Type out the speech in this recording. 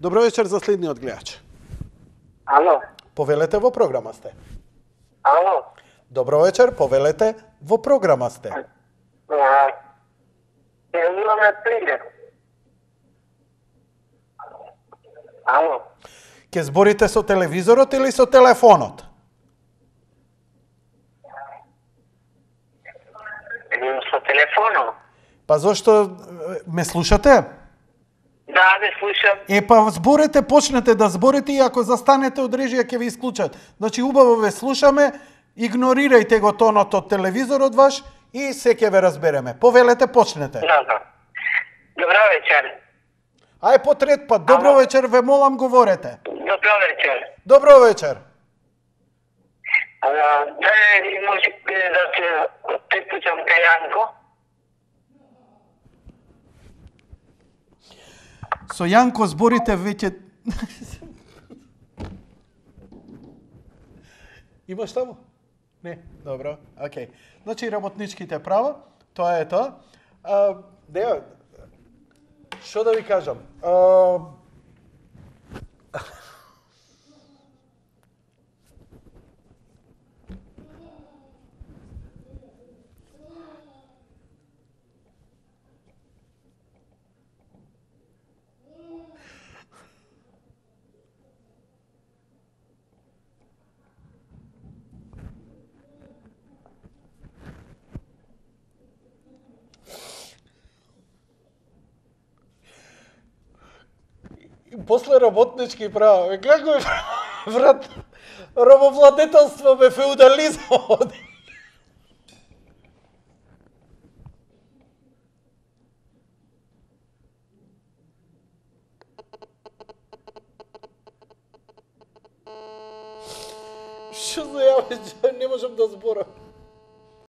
Добро вечер за следниот гледач. Ало, Повелете, во програма сте. ало. Добро вечер, повелете, во програма сте. Имаме прилеп. Ало. Ке зборите со телевизорот или со телефонот? Со телефоном. Па зошто ме слушате? Да, ве слушам. Па зборете, почнете да зборите и ако застанете од режија ќе ви исклучат. Значи убаво ве слушаме, игнорирајте го тонот од телевизорот ваш и се ќе ве разбереме. Повелете, почнете. Да. Добро вечер. Ај потрет пат, добро вечер, ве молам говорете. Добро вечер. Добро вечер. Дали може да се приклучам кај Јанко? Со Јанко зборите веќе... Имаш таму? Не, добро, окей. Значи, работничките права, тоа е тоа. Што да ви кажам? После работнички права, како е брат, робовладетелство бе феудализмот. Што за ја не можам да зборам.